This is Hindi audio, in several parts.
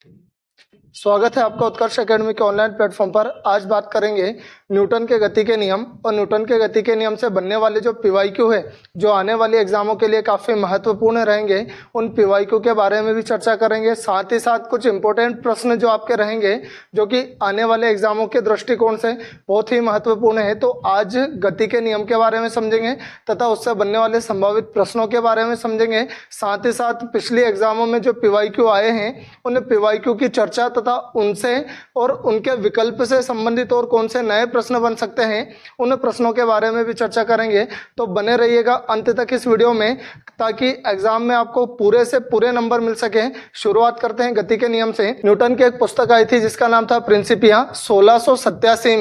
स्वागत है आपका उत्कर्ष एकेडमी के ऑनलाइन प्लेटफॉर्म पर। आज बात करेंगे न्यूटन के गति के नियम और न्यूटन के गति के नियम से बनने वाले जो पीवाईक्यू है, जो आने वाले एग्जामों के लिए काफ़ी महत्वपूर्ण रहेंगे, उन पीवाईक्यू के बारे में भी चर्चा करेंगे। साथ ही साथ कुछ इंपॉर्टेंट प्रश्न जो आपके रहेंगे, जो कि आने वाले एग्जामों के दृष्टिकोण से बहुत ही महत्वपूर्ण है। तो आज गति के नियम के बारे में समझेंगे तथा उससे बनने वाले संभावित प्रश्नों के बारे में समझेंगे। साथ ही साथ पिछले एग्जामों में जो पीवाईक्यू आए हैं, उन पीवाईक्यू की चर्चा तथा उनसे और उनके विकल्प से संबंधित और कौन से नए प्रश्न बन सकते हैं, उन प्रश्नों के बारे में भी चर्चा करेंगे। तो बने रहिएगा अंत तक इस वीडियो में, ताकि एग्जाम में आपको पूरे से पूरे नंबर मिल सके। शुरुआत करते हैं गति के नियम से। न्यूटन की एक पुस्तक आई थी जिसका नाम था प्रिंसिपिया। 1687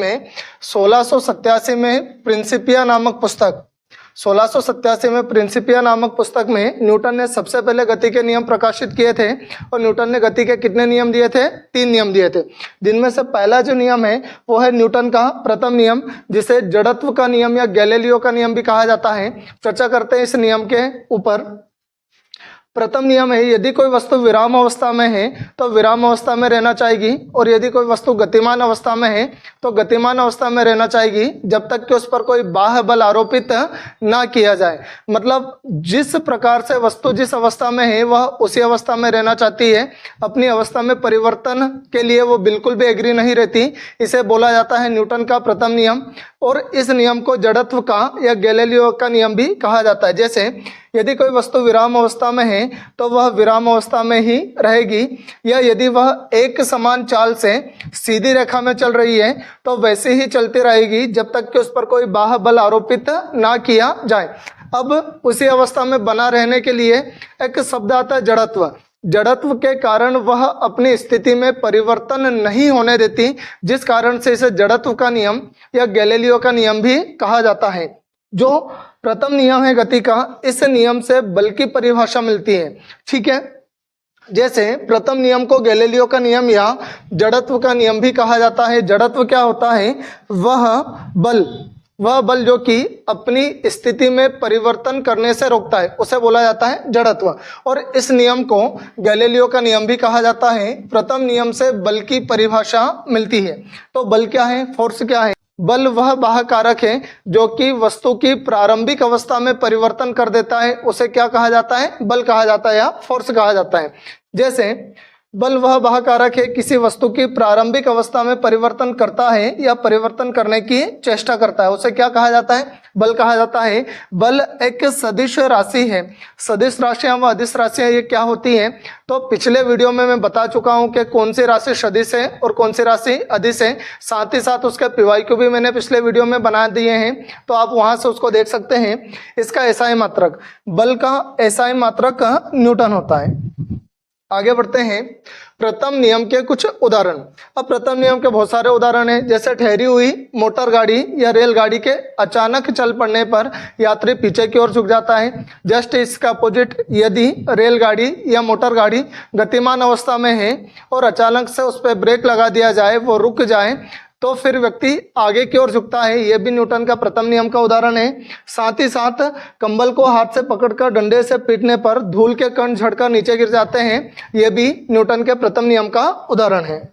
में प्रिंसिपिया नामक पुस्तक 1687 में प्रिंसिपिया नामक पुस्तक में न्यूटन ने सबसे पहले गति के नियम प्रकाशित किए थे। और न्यूटन ने गति के कितने नियम दिए थे? 3 नियम दिए थे, जिनमें से पहला जो नियम है वो है न्यूटन का प्रथम नियम, जिसे जड़त्व का नियम या गैलीलियो का नियम भी कहा जाता है। चर्चा करते हैं इस नियम के ऊपर। प्रथम नियम है, यदि कोई वस्तु विराम अवस्था में है तो विराम अवस्था में रहना चाहिए, और यदि कोई वस्तु गतिमान अवस्था में है तो गतिमान अवस्था में रहना चाहिए, जब तक कि उस पर कोई बाह्य बल आरोपित ना किया जाए। मतलब जिस प्रकार से वस्तु जिस अवस्था में है वह उसी अवस्था में रहना चाहती है, अपनी अवस्था में परिवर्तन के लिए वो बिल्कुल भी एग्री नहीं रहती। इसे बोला जाता है न्यूटन का प्रथम नियम, और इस नियम को जड़त्व का या गैलीलियो का नियम भी कहा जाता है। जैसे यदि कोई वस्तु विराम अवस्था में है तो वह विराम अवस्था में ही रहेगी, या यदि वह एक समान चाल से सीधी रेखा में चल रही है तो वैसे ही चलती रहेगी जब तक कि उस पर कोई बाह्य बल आरोपित ना किया जाए। अब उसी अवस्था में बना रहने के लिए एक शब्द आता है जड़त्व। जड़त्व के कारण वह अपनी स्थिति में परिवर्तन नहीं होने देती, जिस कारण से इसे जड़त्व का नियम या गैलीलियो का नियम भी कहा जाता है। जो प्रथम नियम है गति का, इस नियम से बल की परिभाषा मिलती है। ठीक है, जैसे प्रथम नियम को गैलीलियो का नियम या जड़त्व का नियम भी कहा जाता है। जड़त्व क्या होता है? वह बल जो कि अपनी स्थिति में परिवर्तन करने से रोकता है, उसे बोला जाता है जड़त्व। और इस नियम को गैलीलियो का नियम भी कहा जाता है। प्रथम नियम से बल की परिभाषा मिलती है। तो बल क्या है? फोर्स क्या है? बल वह बाह्य कारक है जो कि वस्तु की प्रारंभिक अवस्था में परिवर्तन कर देता है, उसे क्या कहा जाता है? बल कहा जाता है या फोर्स कहा जाता है। जैसे बल वह बाह्य कारक है किसी वस्तु की प्रारंभिक अवस्था में परिवर्तन करता है या परिवर्तन करने की चेष्टा करता है, उसे क्या कहा जाता है? बल कहा जाता है। बल एक सदिश राशि है। सदिश राशियां व अदिश राशियां ये क्या होती हैं? तो पिछले वीडियो में मैं बता चुका हूं कि कौन सी राशि सदिश है और कौन सी राशि अदिश है। साथ ही साथ उसके पीवाईक्यू भी मैंने पिछले वीडियो में बना दिए हैं, तो आप वहां से उसको देख सकते हैं। इसका एसआई मात्रक, बल का एसआई मात्रक न्यूटन होता है। आगे बढ़ते हैं प्रथम नियम के कुछ उदाहरण। अब प्रथम नियम के बहुत सारे उदाहरण हैं, जैसे ठहरी हुई मोटर गाड़ी या रेलगाड़ी के अचानक चल पड़ने पर यात्री पीछे की ओर झुक जाता है। जस्ट इसका अपोजिट, यदि रेलगाड़ी या मोटर गाड़ी गतिमान अवस्था में है और अचानक से उस पर ब्रेक लगा दिया जाए, वो रुक जाए, तो फिर व्यक्ति आगे की ओर झुकता है। यह भी न्यूटन का प्रथम नियम का उदाहरण है। साथ ही साथ कंबल को हाथ से पकड़कर डंडे से पीटने पर धूल के कण झड़कर नीचे गिर जाते हैं, यह भी न्यूटन के प्रथम नियम का उदाहरण है।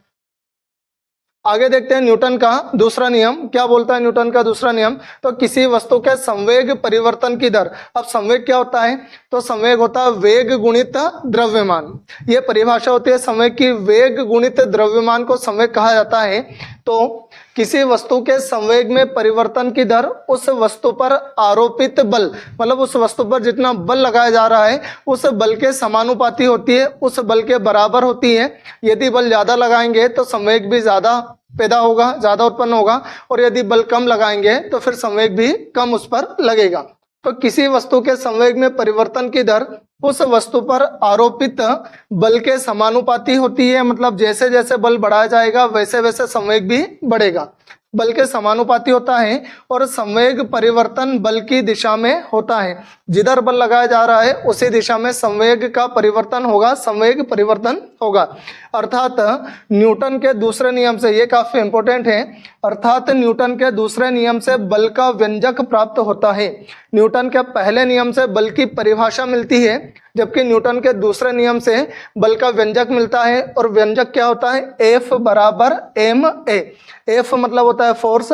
आगे देखते हैं न्यूटन का दूसरा नियम। क्या बोलता है न्यूटन का दूसरा नियम? तो किसी वस्तु के संवेग परिवर्तन की दर। अब संवेग क्या होता है? तो संवेग होता है वेग गुणित द्रव्यमान। यह परिभाषा होती है संवेग की। वेग गुणित द्रव्यमान को संवेग कहा जाता है। तो किसी वस्तु के संवेग में परिवर्तन की दर उस वस्तु पर आरोपित बल, मतलब उस वस्तु पर जितना बल लगाया जा रहा है उस बल के समानुपाती होती है, उस बल के बराबर होती है। यदि बल ज्यादा लगाएंगे तो संवेग भी ज्यादा पैदा होगा, ज्यादा उत्पन्न होगा, और यदि बल कम लगाएंगे तो फिर संवेग भी कम उस पर लगेगा। तो किसी वस्तु के संवेग में परिवर्तन की दर उस वस्तु पर आरोपित बल के समानुपाती होती है। मतलब जैसे जैसे बल बढ़ाया जाएगा वैसे वैसे संवेग भी बढ़ेगा। बल के समानुपाती होता है, और संवेग परिवर्तन बल की दिशा में होता है। जिधर बल लगाया जा रहा है उसी दिशा में संवेग का परिवर्तन होगा, संवेग परिवर्तन होगा। अर्थात न्यूटन के दूसरे नियम से, ये काफी इंपॉर्टेंट है, अर्थात न्यूटन के दूसरे नियम से बल का व्यंजक प्राप्त होता है। न्यूटन के पहले नियम से बल की परिभाषा मिलती है, जबकि न्यूटन के दूसरे नियम से बल का व्यंजक मिलता है, और व्यंजक क्या होता है, F बराबर ma। F मतलब होता है फोर्स,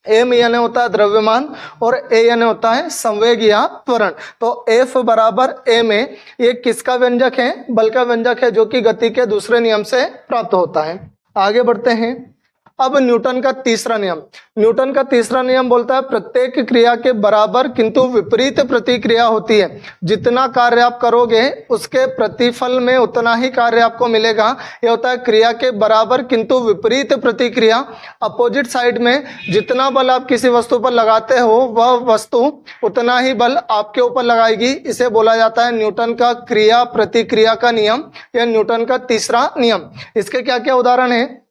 m यानी होता है द्रव्यमान, और a यानी होता है संवेग या त्वरण। तो F बराबर ma ये किसका व्यंजक है, बल का व्यंजक है, जो कि गति के दूसरे नियम से प्राप्त होता है। आगे बढ़ते हैं। अब न्यूटन का तीसरा नियम, न्यूटन का तीसरा नियम बोलता है प्रत्येक क्रिया के बराबर किंतु विपरीत प्रतिक्रिया होती है। जितना कार्य आप करोगे उसके प्रतिफल में उतना ही कार्य आपको मिलेगा। यह होता है क्रिया के बराबर किंतु विपरीत प्रतिक्रिया। अपोजिट साइड में जितना बल आप किसी वस्तु पर लगाते हो वह वस्तु उतना ही बल आपके ऊपर लगाएगी। इसे बोला जाता है न्यूटन का क्रिया प्रतिक्रिया का नियम या न्यूटन का तीसरा नियम। इसके क्या क्या उदाहरण है,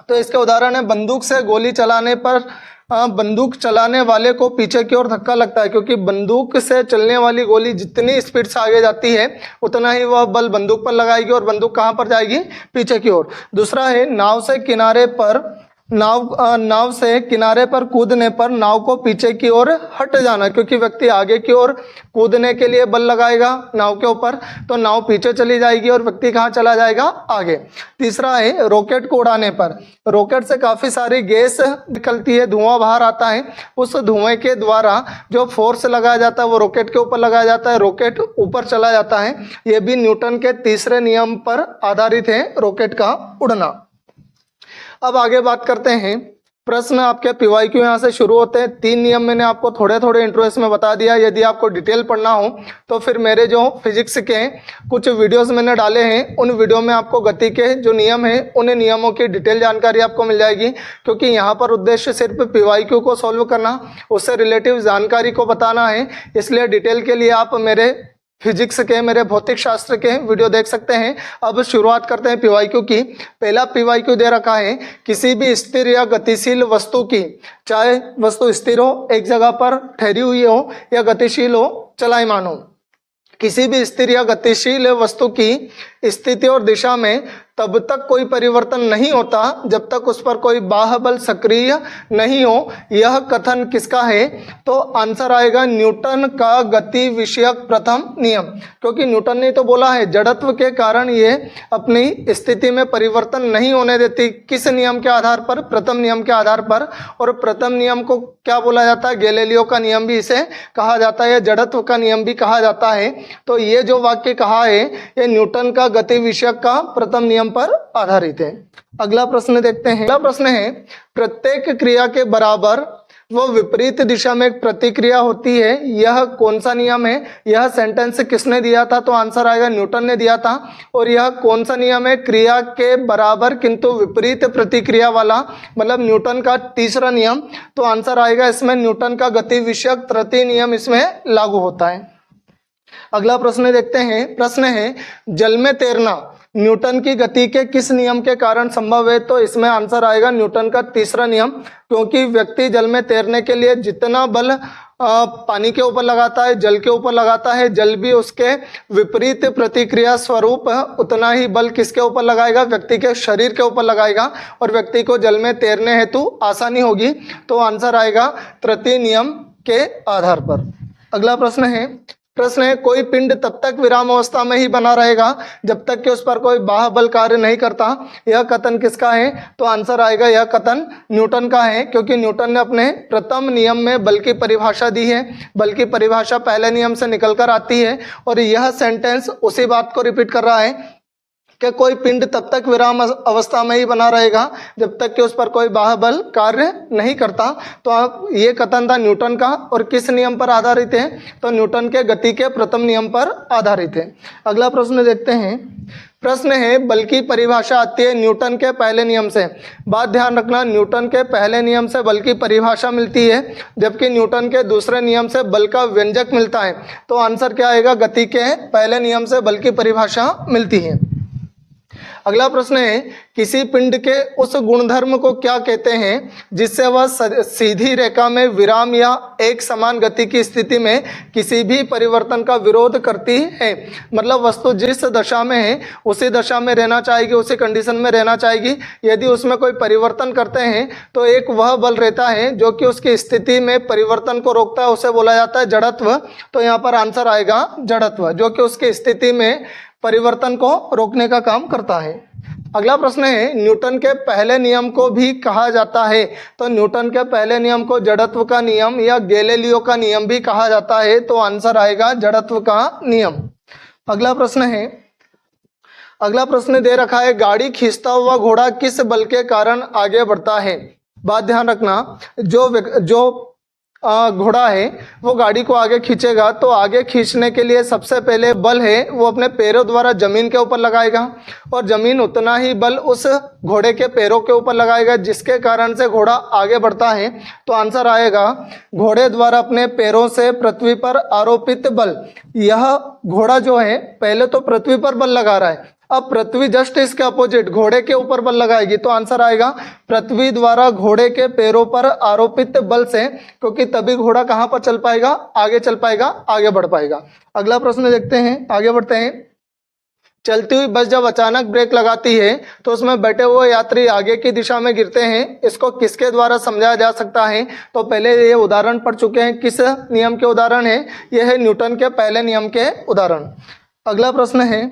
तो इसके उदाहरण है बंदूक से गोली चलाने पर बंदूक चलाने वाले को पीछे की ओर धक्का लगता है, क्योंकि बंदूक से चलने वाली गोली जितनी स्पीड से आगे जाती है उतना ही वह बल बंदूक पर लगाएगी, और बंदूक कहाँ पर जाएगी, पीछे की ओर। दूसरा है नाव से किनारे पर कूदने पर नाव को पीछे की ओर हट जाना, क्योंकि व्यक्ति आगे की ओर कूदने के लिए बल लगाएगा नाव के ऊपर, तो नाव पीछे चली जाएगी और व्यक्ति कहाँ चला जाएगा, आगे। तीसरा है रॉकेट को उड़ाने पर, रॉकेट से काफी सारी गैस निकलती है, धुआं बाहर आता है, उस धुएं के द्वारा जो फोर्स लगाया जाता है वो रॉकेट के ऊपर लगाया जाता है, रॉकेट ऊपर चला जाता है। ये भी न्यूटन के तीसरे नियम पर आधारित है, रॉकेट का उड़ना। अब आगे बात करते हैं। प्रश्न आपके PYQ यहाँ से शुरू होते हैं। 3 नियम मैंने आपको थोड़े थोड़े इंट्रोस में बता दिया। यदि आपको डिटेल पढ़ना हो तो फिर मेरे जो फिजिक्स के कुछ वीडियोस मैंने डाले हैं, उन वीडियो में आपको गति के जो नियम हैं उन नियमों की डिटेल जानकारी आपको मिल जाएगी। क्योंकि यहाँ पर उद्देश्य सिर्फ PYQ को सॉल्व करना, उससे रिलेटिव जानकारी को बताना है, इसलिए डिटेल के लिए आप मेरे फिजिक्स के, मेरे भौतिक शास्त्र के वीडियो देख सकते हैं। अब शुरुआत करते हैं PYQ की। पहला PYQ दे रखा है, किसी भी स्थिर या गतिशील वस्तु की, चाहे वस्तु स्थिर हो, एक जगह पर ठहरी हुई हो, या गतिशील हो, चलायमान हो, किसी भी स्थिर या गतिशील वस्तु की स्थिति और दिशा में तब तक कोई परिवर्तन नहीं होता जब तक उस पर कोई बाह्य बल सक्रिय नहीं हो। यह कथन किसका है, तो आंसर आएगा न्यूटन का गति विषयक प्रथम नियम। क्योंकि न्यूटन ने तो बोला है जड़त्व के कारण ये अपनी स्थिति में परिवर्तन नहीं होने देती। किस नियम के आधार पर, प्रथम नियम के आधार पर। और प्रथम नियम को क्या बोला जाता है, गैलीलियो का नियम भी इसे कहा जाता है, जड़त्व का नियम भी कहा जाता है। तो ये जो वाक्य कहा है ये न्यूटन का गति विषयक का प्रथम नियम पर आधारित है। अगला प्रश्न देखते हैं। अगला प्रश्न है, प्रत्येक क्रिया के बराबर वो विपरीत दिशा में एक प्रतिक्रिया होती है, यह कौन सा नियम है। यह सेंटेंस किसने दिया था, तो आंसर आएगा न्यूटन ने दिया था। और यह कौन सा नियम है, क्रिया के बराबर किंतु विपरीत प्रतिक्रिया वाला, मतलब न्यूटन का तीसरा नियम। तो आंसर आएगा इसमें न्यूटन का गति विषयक तृतीय नियम इसमें लागू होता है। अगला प्रश्न देखते हैं। प्रश्न है, जल में तैरना न्यूटन की गति के किस नियम के कारण संभव है, तो इसमें आंसर आएगा न्यूटन का तीसरा नियम। क्योंकि व्यक्ति जल में तैरने के लिए जितना बल पानी के ऊपर लगाता है, जल के ऊपर लगाता है, जल भी उसके विपरीत प्रतिक्रिया स्वरूप उतना ही बल किसके ऊपर लगाएगा, व्यक्ति के शरीर के ऊपर लगाएगा, और व्यक्ति को जल में तैरने हेतु आसानी होगी। तो आंसर आएगा तृतीय नियम के आधार पर। अगला प्रश्न है, कोई पिंड तब तक विराम अवस्था में ही बना रहेगा जब तक कि उस पर कोई बाह्य बल कार्य नहीं करता। यह कथन किसका है, तो आंसर आएगा यह कथन न्यूटन का है। क्योंकि न्यूटन ने अपने प्रथम नियम में बल की परिभाषा दी है। बल की परिभाषा पहले नियम से निकलकर आती है, और यह सेंटेंस उसी बात को रिपीट कर रहा है कि कोई पिंड तब तक विराम अवस्था में ही बना रहेगा जब तक कि उस पर कोई बाह्य बल कार्य नहीं करता। तो ये कथन था न्यूटन का, और किस नियम पर आधारित है, तो न्यूटन के गति के प्रथम नियम पर आधारित है। अगला प्रश्न देखते हैं। प्रश्न है, बल की परिभाषा आती है न्यूटन के पहले नियम से। बात ध्यान रखना, न्यूटन के पहले नियम से बल की परिभाषा मिलती है, जबकि न्यूटन के दूसरे नियम से बल का व्यंजक मिलता है। तो आंसर क्या आएगा, गति के पहले नियम से बल की परिभाषा मिलती है। अगला प्रश्न है, किसी पिंड के उस गुणधर्म को क्या कहते हैं जिससे वह सीधी रेखा में विराम या एक समान गति की स्थिति में किसी भी परिवर्तन का विरोध करती है। मतलब वस्तु जिस दशा में है उसी दशा में रहना चाहेगी, उसी कंडीशन में रहना चाहेगी। यदि उसमें कोई परिवर्तन करते हैं तो एक वह बल रहता है जो कि उसकी स्थिति में परिवर्तन को रोकता है, उसे बोला जाता है जड़त्व। तो यहाँ पर आंसर आएगा जड़त्व, जो कि उसकी स्थिति में परिवर्तन को रोकने का काम करता है। अगला प्रश्न है, न्यूटन के पहले नियम को भी कहा जाता है। तो न्यूटन के पहले नियम को जड़त्व का नियम या गैलीलियो का नियम भी कहा जाता है। तो आंसर आएगा जड़त्व का नियम। अगला प्रश्न दे रखा है, गाड़ी खींचता हुआ घोड़ा किस बल के कारण आगे बढ़ता है। बात ध्यान रखना, जो घोड़ा है वो गाड़ी को आगे खींचेगा तो आगे खींचने के लिए सबसे पहले बल है वो अपने पैरों द्वारा जमीन के ऊपर लगाएगा और जमीन उतना ही बल उस घोड़े के पैरों के ऊपर लगाएगा जिसके कारण से घोड़ा आगे बढ़ता है। तो आंसर आएगा घोड़े द्वारा अपने पैरों से पृथ्वी पर आरोपित बल। यह घोड़ा जो है पहले तो पृथ्वी पर बल लगा रहा है, अब पृथ्वी जस्ट इसके अपोजिट घोड़े के ऊपर बल लगाएगी। तो आंसर आएगा पृथ्वी द्वारा घोड़े के पैरों पर आरोपित बल से, क्योंकि तभी घोड़ा कहां पर चल पाएगा, आगे चल पाएगा, आगे बढ़ पाएगा। अगला प्रश्न देखते हैं, आगे बढ़ते हैं। चलती हुई बस जब अचानक ब्रेक लगाती है तो उसमें बैठे हुए यात्री आगे की दिशा में गिरते हैं, इसको किसके द्वारा समझाया जा सकता है। तो पहले ये उदाहरण पढ़ चुके हैं, किस नियम के उदाहरण है, यह है न्यूटन के पहले नियम के उदाहरण। अगला प्रश्न है,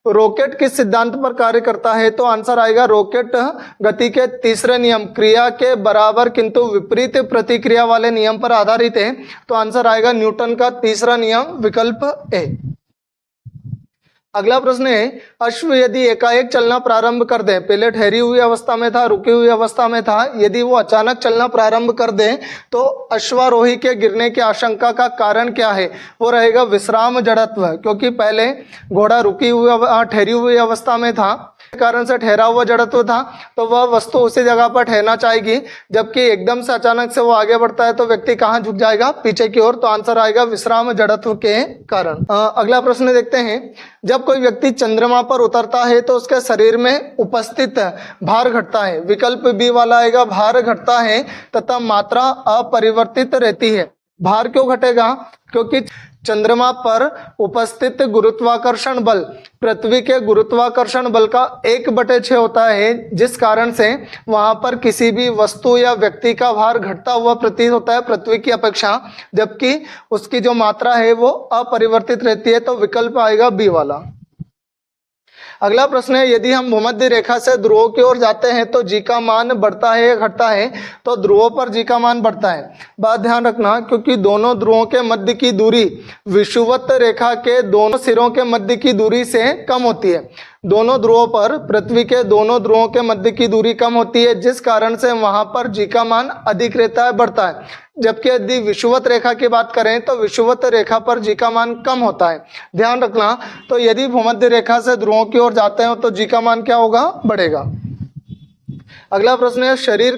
रॉकेट किस सिद्धांत पर कार्य करता है। तो आंसर आएगा रॉकेट गति के तीसरे नियम, क्रिया के बराबर किंतु विपरीत प्रतिक्रिया वाले नियम पर आधारित है। तो आंसर आएगा न्यूटन का तीसरा नियम, विकल्प ए। अगला प्रश्न है, अश्व यदि एकाएक चलना प्रारंभ कर दे, पहले ठहरी हुई अवस्था में था, रुकी हुई अवस्था में था, यदि वो अचानक चलना प्रारंभ कर दे तो अश्वारोही के गिरने की आशंका का कारण क्या है। वो रहेगा विश्राम जड़त्व, क्योंकि पहले घोड़ा रुकी हुई ठहरी हुई अवस्था में था, कारण से ठहरा हुआ जड़त्व था, तो वह वस्तु उसी जगह पर ठहरना चाहेगी। जबकि एकदम से अचानक से वो आगे बढ़ता है तो व्यक्ति कहाँ झुक जाएगा, पीछे की ओर। तो आंसर आएगा विश्राम जड़त्व के कारण। अगला प्रश्न देखते हैं, जब कोई व्यक्ति चंद्रमा पर उतरता है तो उसके शरीर में उपस्थित भार घटता है। विकल्प बी वाला आएगा भार घटता है तथा मात्रा अपरिवर्तित रहती है। भार क्यों घटेगा, क्योंकि चंद्रमा पर उपस्थित गुरुत्वाकर्षण बल पृथ्वी के गुरुत्वाकर्षण बल का 1/6 होता है, जिस कारण से वहां पर किसी भी वस्तु या व्यक्ति का भार घटता हुआ प्रतीत होता है पृथ्वी की अपेक्षा, जबकि उसकी जो मात्रा है वो अपरिवर्तित रहती है। तो विकल्प आएगा बी वाला। अगला प्रश्न है, यदि हम भूमध्य रेखा से ध्रुवों की ओर जाते हैं तो जी का मान बढ़ता है या घटता है। तो ध्रुवों पर जी का मान बढ़ता है। बात ध्यान रखना, क्योंकि दोनों ध्रुवों के मध्य की दूरी विषुवत रेखा के दोनों सिरों के मध्य की दूरी से कम होती है। दोनों ध्रुवों पर, पृथ्वी के दोनों ध्रुवों के मध्य की दूरी कम होती है, जिस कारण से वहां पर जी का मान अधिक रहता है, बढ़ता है। जबकि यदि विषुवत रेखा की बात करें तो विषुवत रेखा पर जी का मान कम होता है। ध्यान रखना, तो यदि भूमध्य रेखा से ध्रुवों की ओर जाते हैं तो जी का मान क्या होगा, बढ़ेगा। अगला प्रश्न है, शरीर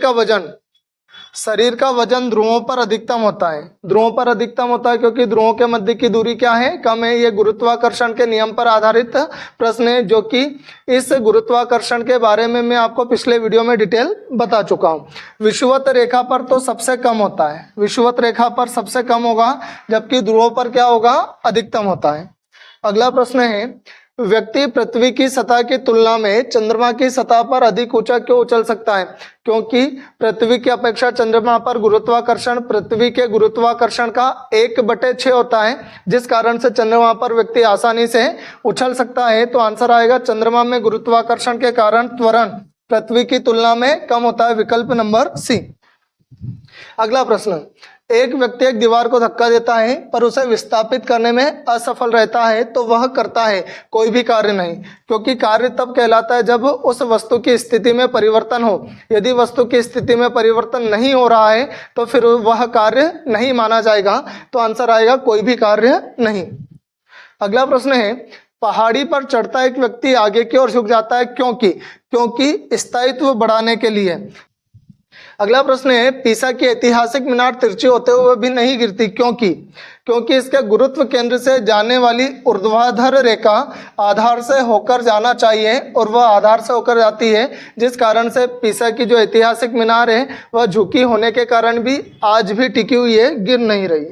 का वजन ध्रुवों पर अधिकतम होता है। ध्रुवों पर अधिकतम होता है क्योंकि ध्रुवों के मध्य की दूरी क्या है, कम है। ये गुरुत्वाकर्षण के नियम पर आधारित प्रश्न है, जो कि इस गुरुत्वाकर्षण के बारे में मैं आपको पिछले वीडियो में डिटेल बता चुका हूँ। विषुवत रेखा पर तो सबसे कम होता है, विषुवत रेखा पर सबसे कम होगा, जबकि ध्रुवों पर क्या होगा, अधिकतम होता है। अगला प्रश्न है, व्यक्ति पृथ्वी की सतह की तुलना में चंद्रमा की सतह पर अधिक ऊंचा क्यों उछल सकता है। क्योंकि पृथ्वी की अपेक्षा चंद्रमा पर गुरुत्वाकर्षण पृथ्वी के गुरुत्वाकर्षण का 1/6 होता है, जिस कारण से चंद्रमा पर व्यक्ति आसानी से उछल सकता है। तो आंसर आएगा चंद्रमा में गुरुत्वाकर्षण के कारण त्वरण पृथ्वी की तुलना में कम होता है, विकल्प नंबर सी। अगला प्रश्न, एक व्यक्ति एक दीवार को धक्का देता है पर उसे विस्थापित करने में असफल रहता है, तो वह करता है कोई भी कार्य नहीं, क्योंकि कार्य तब कहलाता है जब उस वस्तु की स्थिति में परिवर्तन हो। यदि वस्तु की स्थिति में परिवर्तन नहीं हो रहा है तो फिर वह कार्य नहीं माना जाएगा। तो आंसर आएगा कोई भी कार्य नहीं। अगला प्रश्न है, पहाड़ी पर चढ़ता एक व्यक्ति आगे की ओर झुक जाता है, क्योंकि स्थायित्व बढ़ाने के लिए। अगला प्रश्न है, पीसा की ऐतिहासिक मीनार तिरछी होते हुए भी नहीं गिरती, क्योंकि इसके गुरुत्व केंद्र से जाने वाली ऊर्ध्वाधर रेखा आधार से होकर जाना चाहिए और वह आधार से होकर जाती है, जिस कारण से पीसा की जो ऐतिहासिक मीनार है वह झुकी होने के कारण भी आज भी टिकी हुई है, गिर नहीं रही।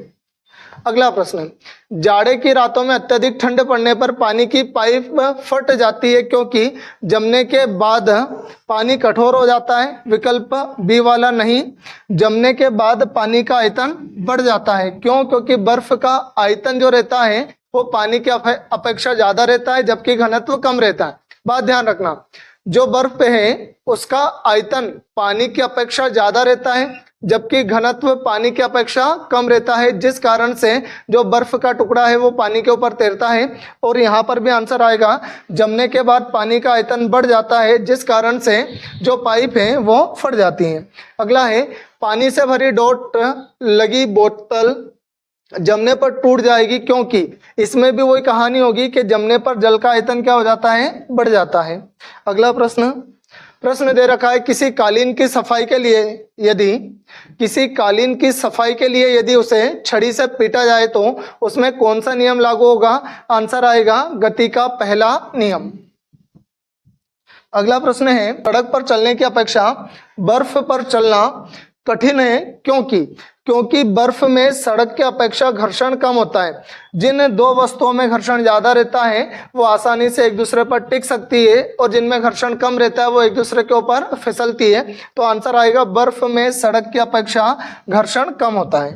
अगला प्रश्न, जाड़े की रातों में अत्यधिक ठंड पड़ने पर पानी की पाइप फट जाती है क्योंकि जमने के बाद पानी कठोर हो जाता है। विकल्प बी वाला नहीं, जमने के बाद पानी का आयतन बढ़ जाता है। क्यों? क्योंकि बर्फ का आयतन जो रहता है वो पानी की अपेक्षा ज्यादा रहता है जबकि घनत्व कम रहता है। बात ध्यान रखना, जो बर्फ है उसका आयतन पानी की अपेक्षा ज्यादा रहता है जबकि घनत्व पानी की अपेक्षा कम रहता है, जिस कारण से जो बर्फ का टुकड़ा है वो पानी के ऊपर तैरता है। और यहाँ पर भी आंसर आएगा, जमने के बाद पानी का आयतन बढ़ जाता है जिस कारण से जो पाइप है वो फट जाती है। अगला है, पानी से भरी डोट लगी बोतल जमने पर टूट जाएगी क्योंकि इसमें भी वही कहानी होगी कि जमने पर जल का आयतन क्या हो जाता है? बढ़ जाता है। अगला प्रश्न दे रखा है, किसी कालीन की सफाई के लिए यदि उसे छड़ी से पीटा जाए तो उसमें कौन सा नियम लागू होगा? आंसर आएगा गति का पहला नियम। अगला प्रश्न है, सड़क पर चलने की अपेक्षा बर्फ पर चलना कठिन है क्योंकि बर्फ में सड़क की अपेक्षा घर्षण कम होता है। जिन दो वस्तुओं में घर्षण ज्यादा रहता है वो आसानी से एक दूसरे पर टिक सकती है और जिनमें घर्षण कम रहता है वो एक दूसरे के ऊपर फिसलती है। तो आंसर आएगा बर्फ में सड़क की अपेक्षा घर्षण कम होता है।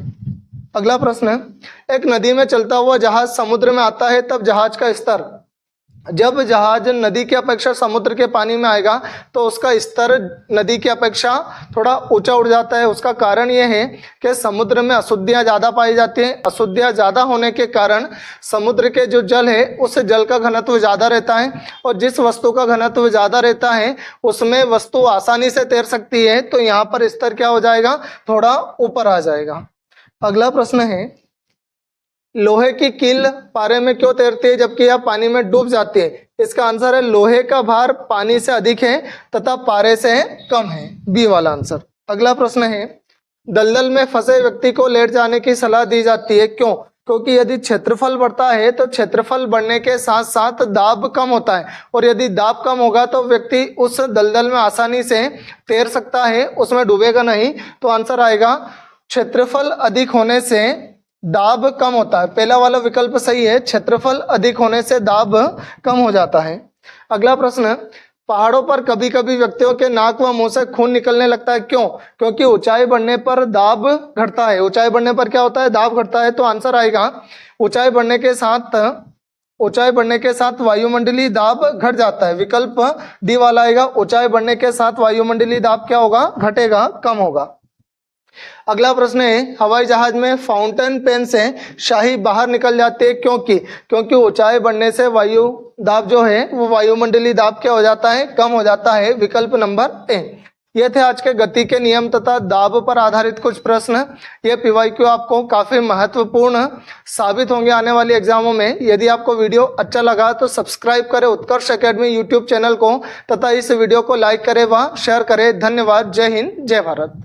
अगला प्रश्न, एक नदी में चलता हुआ जहाज समुद्र में आता है तब जहाज का स्तर, जब जहाज नदी की अपेक्षा समुद्र के पानी में आएगा तो उसका स्तर नदी की अपेक्षा थोड़ा ऊंचा उठ जाता है। उसका कारण यह है कि समुद्र में अशुद्धियां ज़्यादा पाई जाती हैं। अशुद्धियां ज़्यादा होने के कारण समुद्र के जो जल है उस जल का घनत्व ज़्यादा रहता है और जिस वस्तु का घनत्व ज़्यादा रहता है उसमें वस्तु आसानी से तैर सकती है। तो यहाँ पर स्तर क्या हो जाएगा? थोड़ा ऊपर आ जाएगा। अगला प्रश्न है, लोहे की कील पारे में क्यों तैरती है जबकि यह पानी में डूब जाती है? इसका आंसर है लोहे का भार पानी से अधिक है तथा पारे से कम है, बी वाला आंसर। अगला प्रश्न है, दलदल में फंसे व्यक्ति को लेट जाने की सलाह दी जाती है। क्यों? क्योंकि यदि क्षेत्रफल बढ़ता है तो क्षेत्रफल बढ़ने के साथ साथ दाब कम होता है और यदि दाब कम होगा तो व्यक्ति उस दलदल में आसानी से तैर सकता है, उसमें डूबेगा नहीं। तो आंसर आएगा क्षेत्रफल अधिक होने से दाब कम होता है। पहला वाला विकल्प सही है, क्षेत्रफल अधिक होने से दाब कम हो जाता है। अगला प्रश्न, पहाड़ों पर कभी कभी व्यक्तियों के नाक व मुंह से खून निकलने लगता है। क्यों? क्योंकि ऊंचाई बढ़ने पर दाब घटता है। ऊंचाई बढ़ने पर क्या होता है? दाब घटता है। तो आंसर आएगा ऊंचाई बढ़ने के साथ वायुमंडलीय दाब घट जाता है। विकल्प डी वाला आएगा, ऊंचाई बढ़ने के साथ वायुमंडलीय दाब क्या होगा? घटेगा, कम होगा। अगला प्रश्न है, हवाई जहाज में फाउंटेन पेन से शाही बाहर निकल जाते हैं क्योंकि ऊंचाई बढ़ने से वायु दाब जो है वो वायुमंडलीय दाब क्या हो जाता है? कम हो जाता है। विकल्प नंबर ए। ये थे आज के गति के नियम तथा दाब पर आधारित कुछ प्रश्न। ये पीवाईक्यू आपको काफी महत्वपूर्ण साबित होंगे आने वाले एग्जामों में। यदि आपको वीडियो अच्छा लगा तो सब्सक्राइब करें उत्कर्ष एकेडमी यूट्यूब चैनल को तथा इस वीडियो को लाइक करें व शेयर करें। धन्यवाद। जय हिंद, जय भारत।